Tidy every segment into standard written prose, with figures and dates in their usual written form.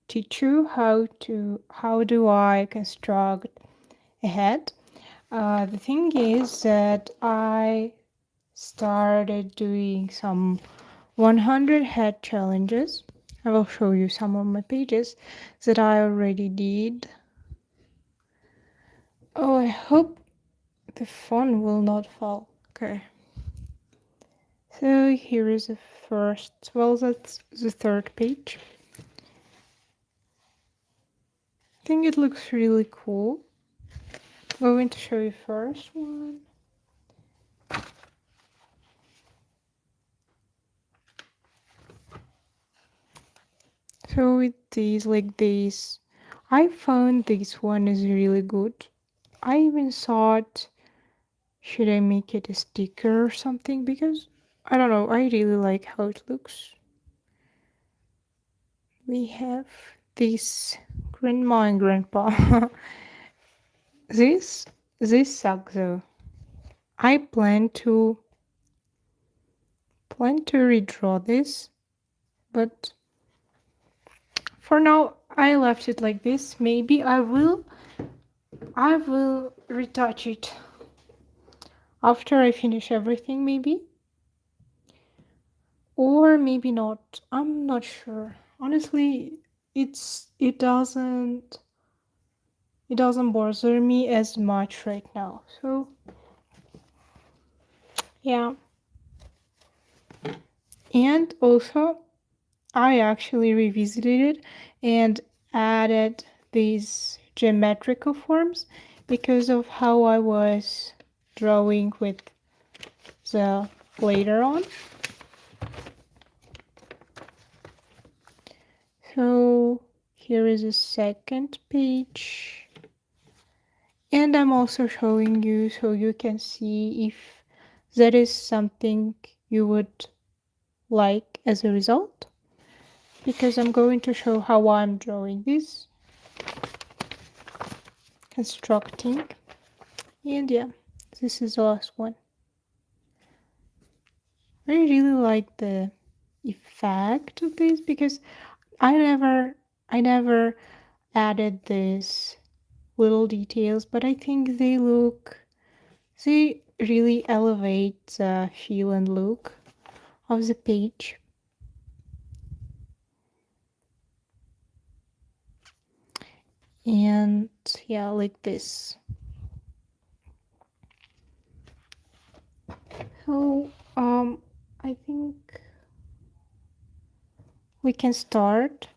teach you how do I construct a head. The thing is that I started doing some 100 head challenges. I will show you some of my pages that I already did. Oh, I hope the phone will not fall. Okay. So here is the first, well, that's the third page. I think it looks really cool. I'm going to show you first one. So it is like this. I found this one is really good. I even thought, should I make it a sticker or something? Because I don't know, I really like how it looks. We have this grandma and grandpa. this sucks though. I plan to redraw this, but for now I left it like this. Maybe I will retouch it after I finish everything, maybe, or maybe not. I'm not sure. Honestly, it doesn't bother me as much right now. So yeah. And also I actually revisited it and added these geometrical forms because of how I was drawing with the later on. So here is a second page. And I'm also showing you so you can see if that is something you would like as a result. Because I'm going to show how I'm drawing this. Constructing. And yeah, this is the last one. I really like the effect of this because I never added these little details, but I think they really elevate the feel and look of the page. And yeah, like this. So I think we can start.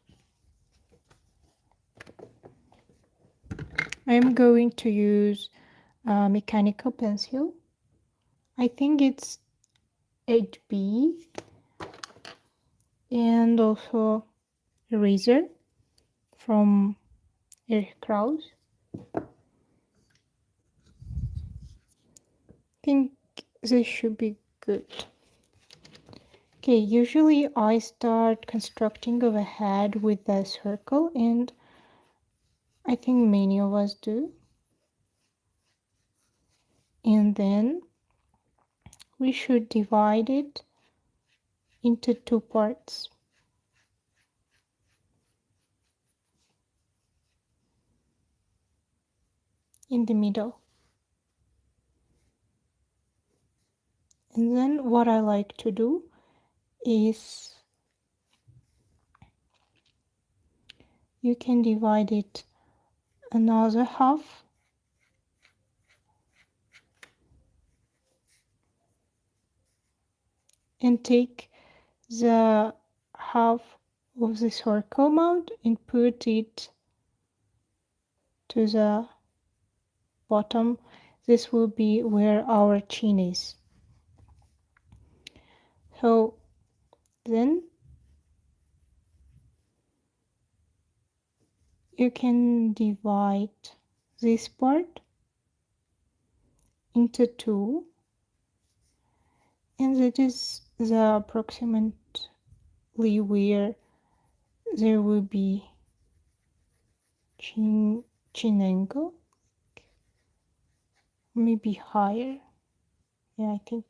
I'm going to use a mechanical pencil. I think it's 8B, and also eraser from Eric Krause. I think this should be good. Okay, usually I start constructing of a head with a circle, and I think many of us do. And then we should divide it into two parts. In the middle. And then what I like to do is you can divide it another half and take the half of the circle mount and put it to the bottom. This will be where our chin is. So then you can divide this part into two, and that is the approximately where there will be chin angle, maybe higher. Yeah, I think.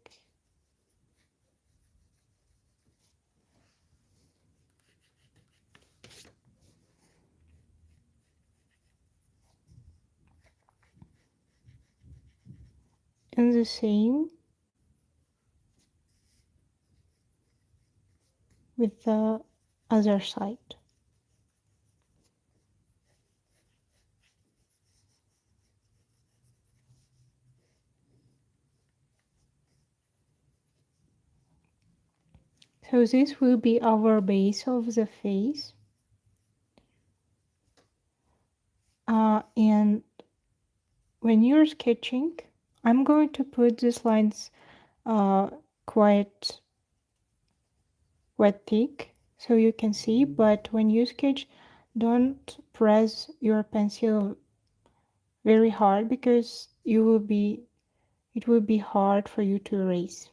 And the same with the other side. So this will be our base of the face. And when you're sketching, I'm going to put these lines quite thick so you can see, but when you sketch, don't press your pencil very hard because it will be hard for you to erase.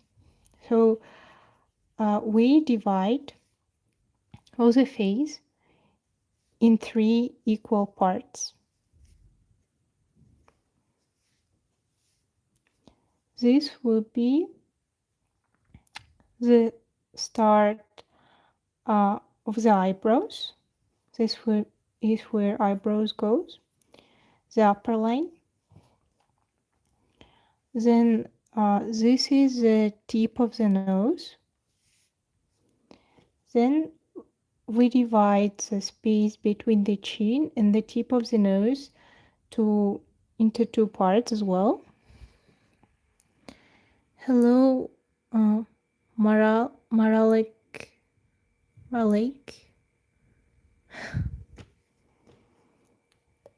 So we divide all the face in 3 equal parts. This will be the start of the eyebrows. This is where eyebrows goes. The upper line. Then this is the tip of the nose. Then we divide the space between the chin and the tip of the nose into 2 parts as well. Hello, Maralik.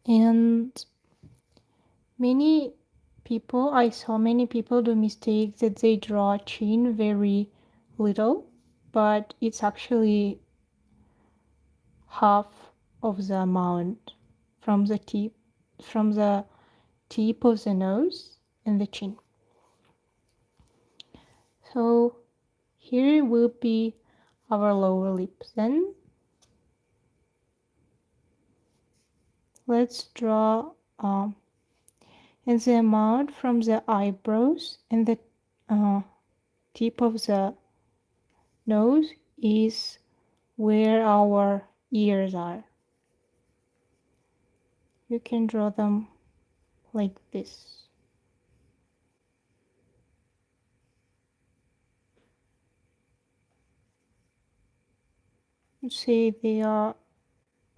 And I saw many people do mistake that they draw chin very little, but it's actually half of the amount from the tip of the nose and the chin. So here will be our lower lip. Then let's draw and the amount from the eyebrows and the tip of the nose is where our ears are. You can draw them like this. Let's say they are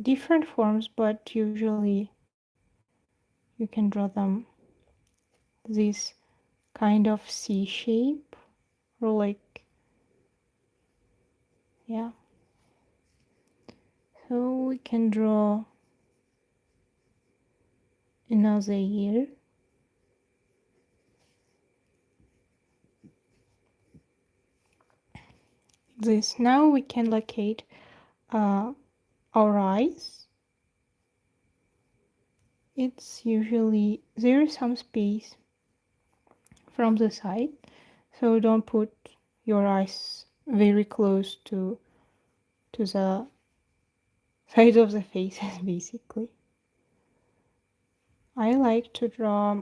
different forms, but usually you can draw them this kind of C shape or like, yeah. So we can draw another ear. This. Now we can locate our eyes. It's usually, there is some space from the side, so don't put your eyes very close to the side of the faces basically. I like to draw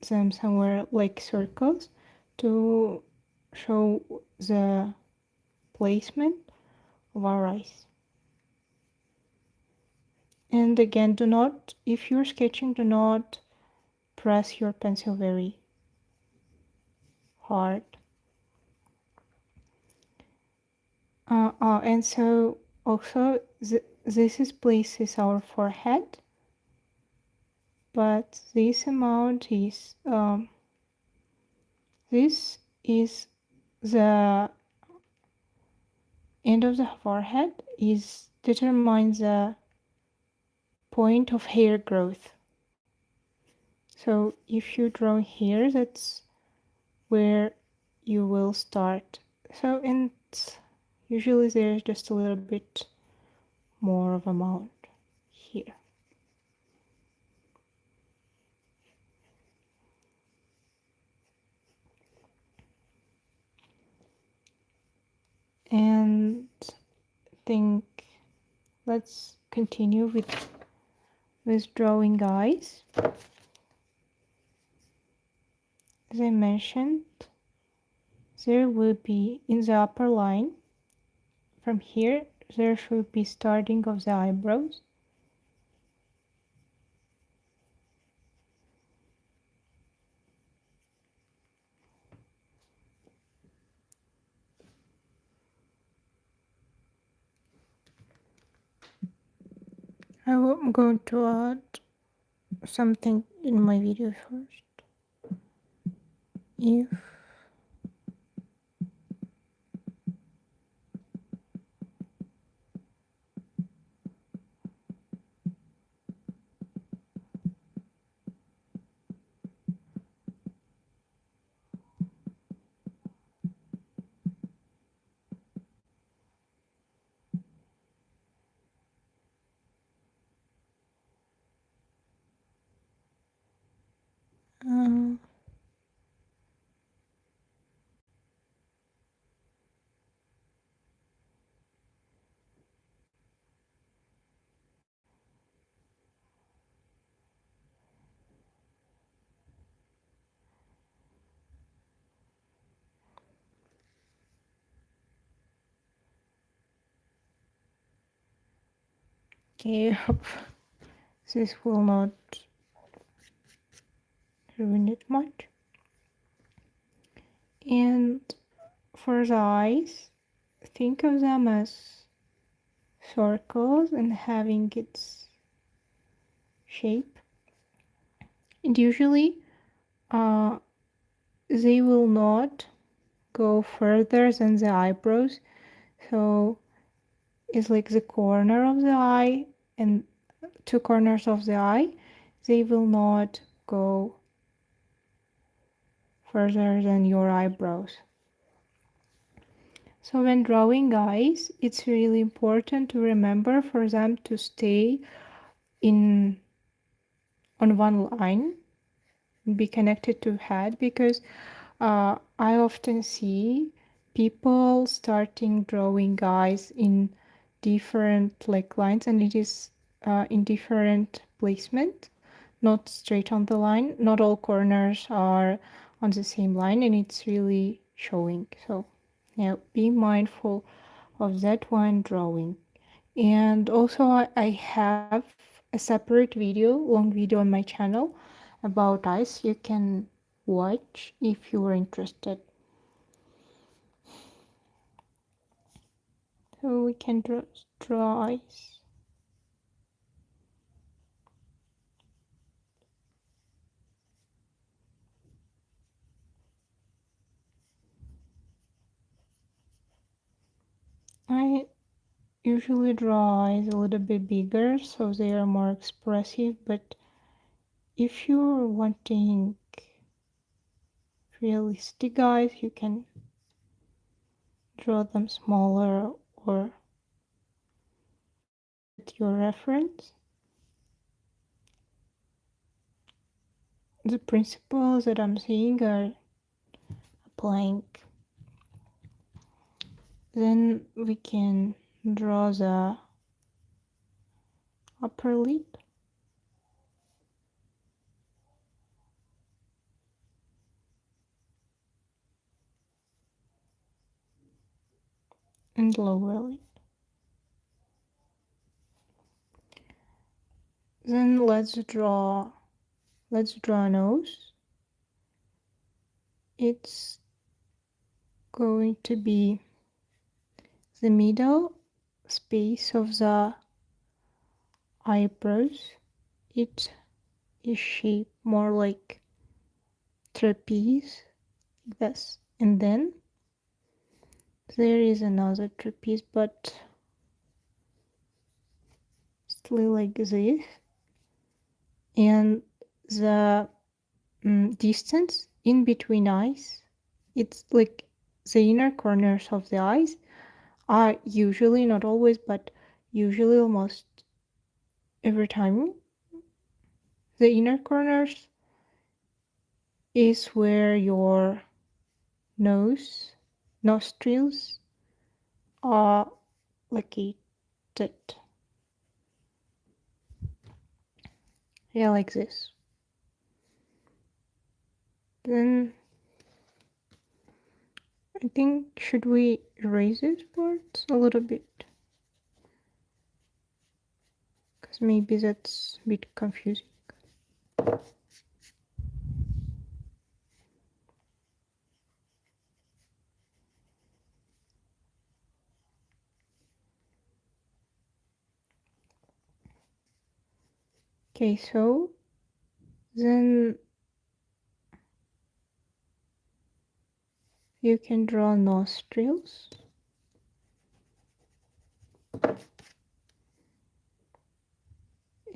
them somewhere like circles to show the placement of our eyes. And again, if you're sketching, do not press your pencil very hard. And so also this places our forehead, but this amount is this is the end of the forehead determines the point of hair growth. So if you draw here, that's where you will start. So and usually there's just a little bit more of amount here. And think let's continue with drawing eyes. As I mentioned, there will be in the upper line, from here, there should be starting of the eyebrows. I'm going to add something in my video first. If um, okay, I hope this will not ruin it much. And for the eyes, think of them as circles and having its shape. And usually, uh, they will not go further than the eyebrows. So it's like the corner of the eye and two corners of the eye. They will not go further than your eyebrows. So when drawing eyes, it's really important to remember for them to stay in on one line, be connected to head, because I often see people starting drawing eyes in different like lines, and it is in different placement, not straight on the line. Not all corners are on the same line, and it's really showing. So yeah, be mindful of that when drawing. And also I have a separate video, long video on my channel about eyes you can watch if you are interested. So we can draw eyes. I usually draw eyes a little bit bigger so they are more expressive, but if you're wanting realistic eyes, you can draw them smaller or at your reference. The principles that I'm seeing are applying. Then we can draw the upper lip and lower lip. Then let's draw a nose. It's going to be the middle space of the eyebrows. It is shaped more like trapeze, like this. And then there is another trapeze, but still like this. And the distance in between eyes, it's like the inner corners of the eyes are usually, not always, but usually almost every time, the inner corners is where your nostrils are located. Yeah, like this. Then I think, should we erase these parts a little bit? Because maybe that's a bit confusing. Okay, so then you can draw nostrils.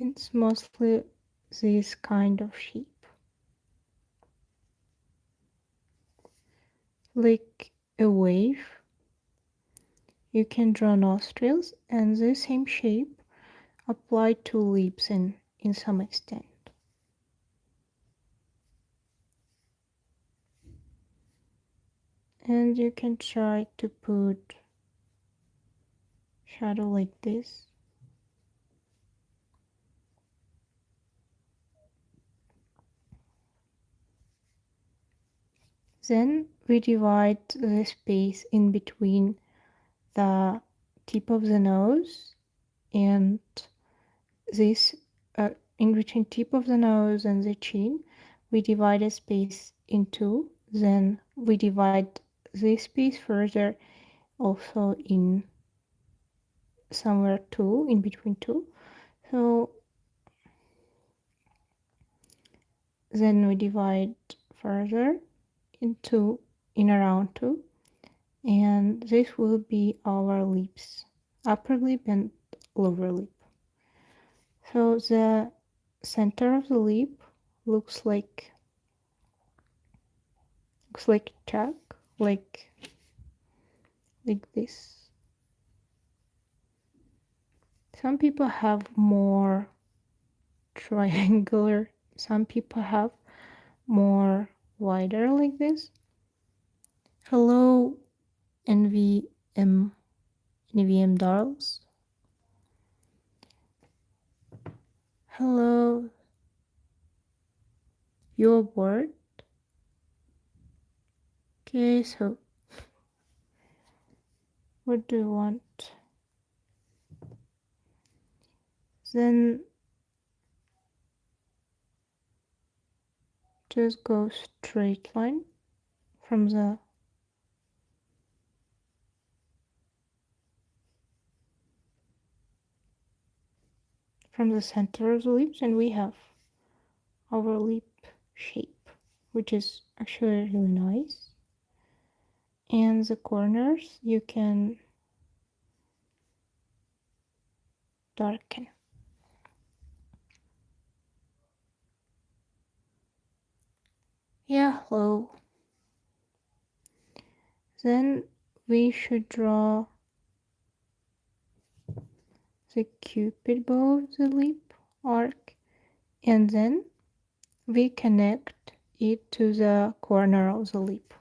It's mostly this kind of shape, like a wave. You can draw nostrils and the same shape applied to lips in some extent. And you can try to put shadow like this. Then we divide the space in between the tip of the nose and this, in between tip of the nose and the chin, we divide a space in two. Then we divide this space further also in somewhere two, in between two. So then we divide further into in around two, and this will be our lips, upper lip and lower lip. So the center of the lip looks like chalk, like this. Some people have more triangular, some people have more wider like this. Hello, NVM dolls. Hello, you're bored? Okay, so what do you want? Then just go straight line from the center of the lips, and we have our lip shape, which is actually really nice. And the corners you can darken. Yeah, hello. Then we should draw the cupid bow of the lip arc, and then we connect it to the corner of the lip.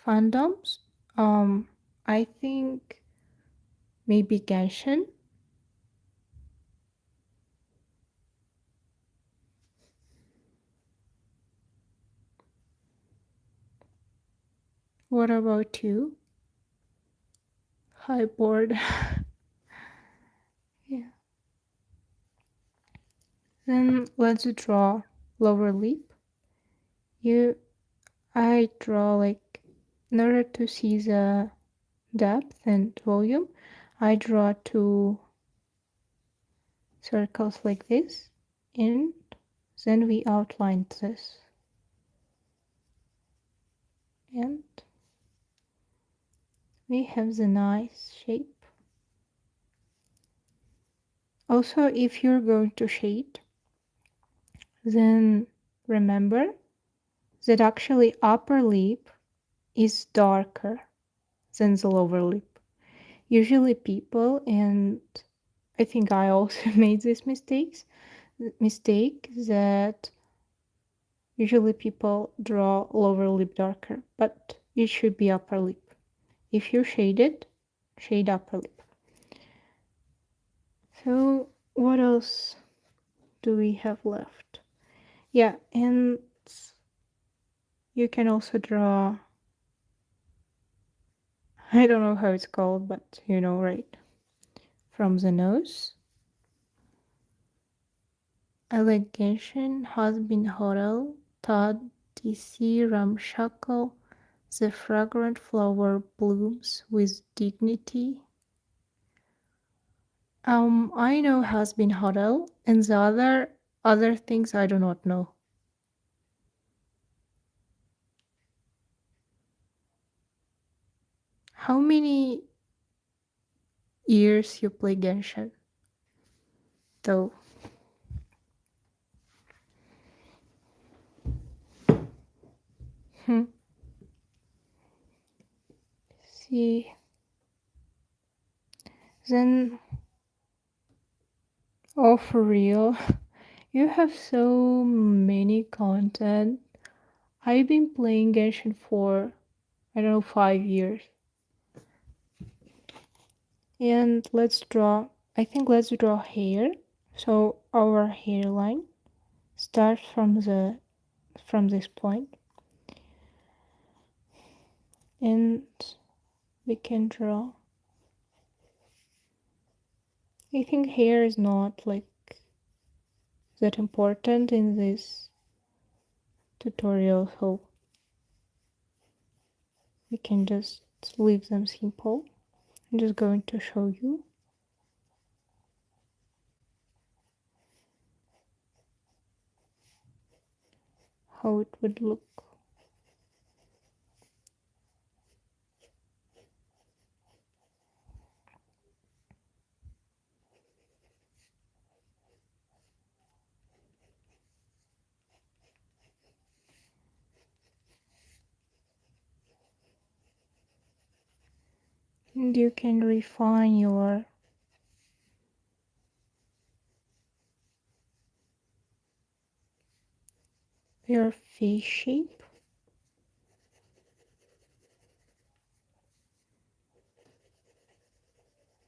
Fandoms, I think maybe Genshin. What about you? Hi, board. Yeah. Then let's draw lower lip. I draw like, in order to see the depth and volume, I draw two circles like this, and then we outline this. And we have the nice shape. Also, if you're going to shade, then remember that actually upper lip is darker than the lower lip. Usually people, and I think I also made this mistake that usually people draw lower lip darker, but it should be upper lip. If you shade it, shade upper lip. So what else do we have left? Yeah, and you can also draw, I don't know how it's called, but you know, right? From the nose. I like Genshin, Has Been Hotel, Todd, DC, Ramshackle, The fragrant flower blooms with dignity. I know has been huddle, and the other things I do not know. How many years you play Genshin? Though. Hmm. See. Then, oh, for real? You have so many content. I've been playing Genshin for, I don't know, 5 years. And let's draw hair. So our hairline starts from this point, and we can draw. I think hair is not like that important in this tutorial, so we can just leave them simple. I'm just going to show you how it would look. And you can refine your face shape.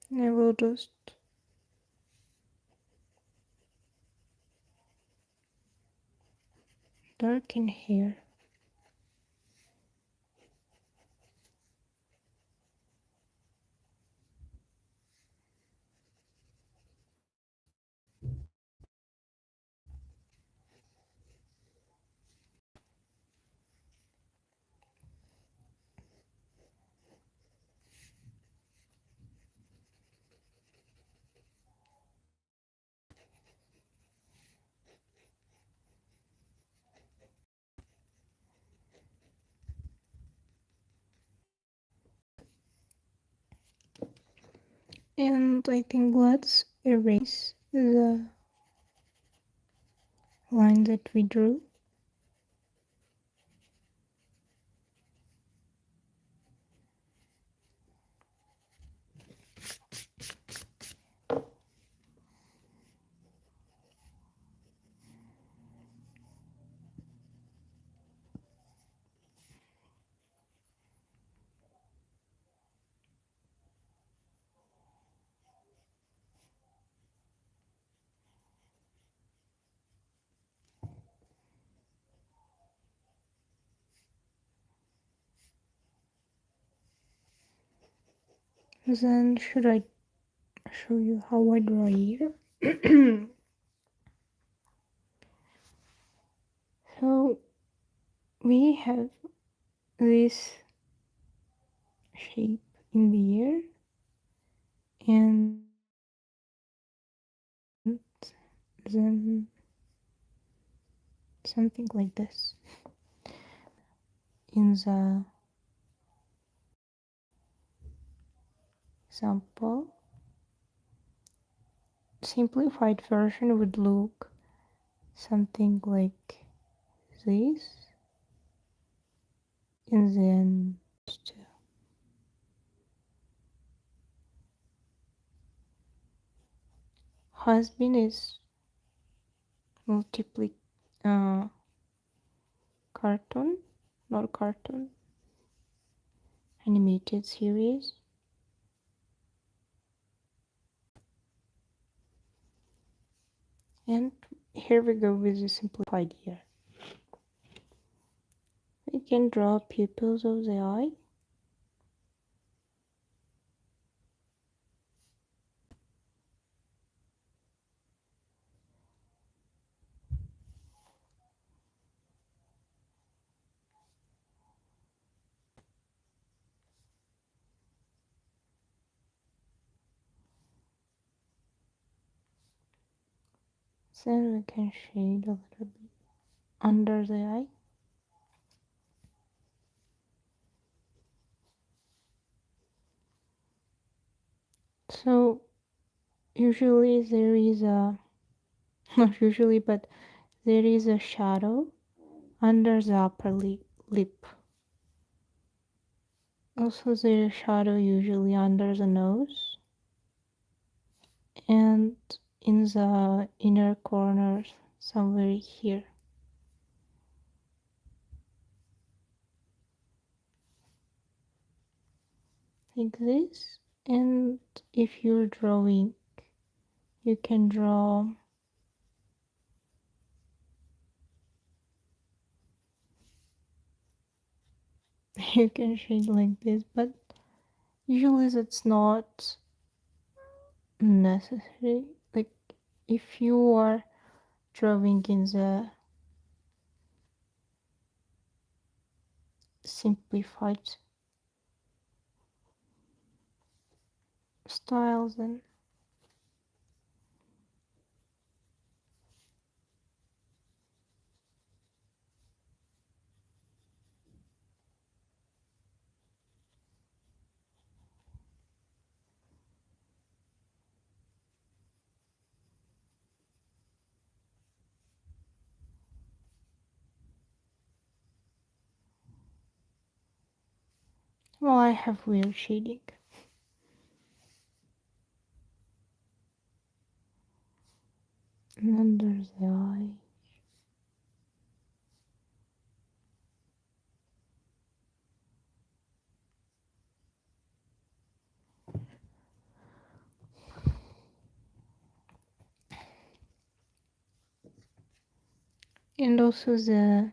And I will just darken here. And I think let's erase the line that we drew. Then should I show you how I draw here? So we have this shape in the air, and then something like this in the sample. Simplified version would look something like this, and then husband is multiply uh, cartoon, not cartoon, animated series. And here we go with the simplified ear. We can draw pupils of the eye. Then we can shade a little bit under the eye. So usually there is a, not usually, but there is a shadow under the upper lip. Also there is shadow usually under the nose and in the inner corner somewhere here. Like this. And if you're drawing, you can draw you can shade like this, but usually that's not necessary. Like if you are drawing in the simplified styles, then well, I have weird shading. And under the eye. And also the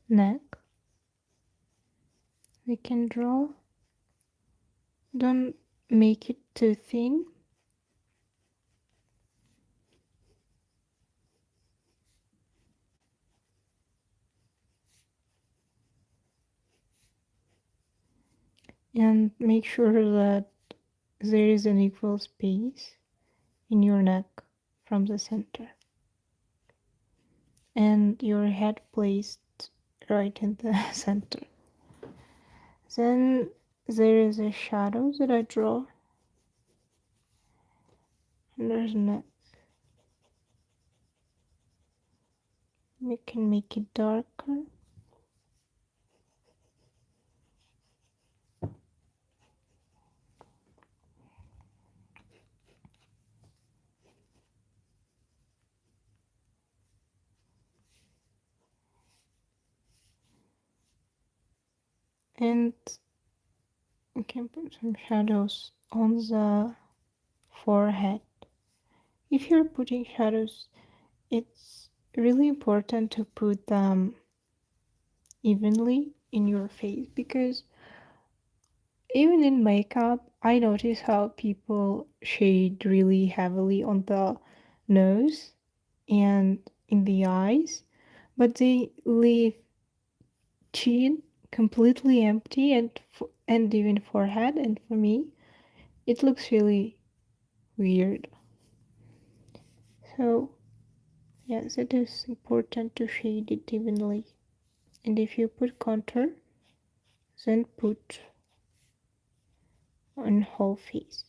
neck. We can draw. Don't make it too thin. And make sure that there is an equal space in your neck from the center. And your head placed right in the center. Then there is a shadow that I draw. And there's neck. We can make it darker. And we can put some shadows on the forehead. If you're putting shadows, it's really important to put them evenly in your face, because even in makeup, I notice how people shade really heavily on the nose and in the eyes, but they leave chin completely empty, and even forehead, and for me it looks really weird. So yes, it is important to shade it evenly. And if you put contour, then put on whole face.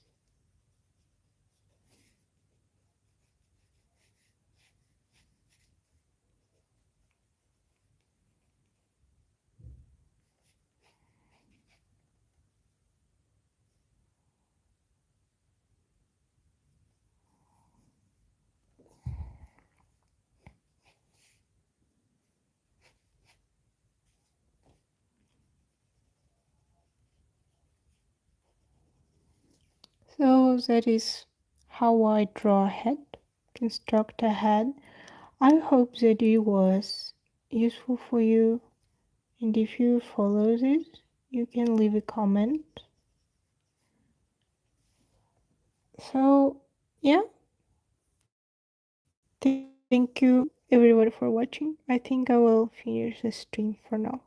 So that is how I draw a head, construct a head. I hope that it was useful for you, and if you follow this, you can leave a comment. So yeah, thank you everybody for watching. I think I will finish the stream for now.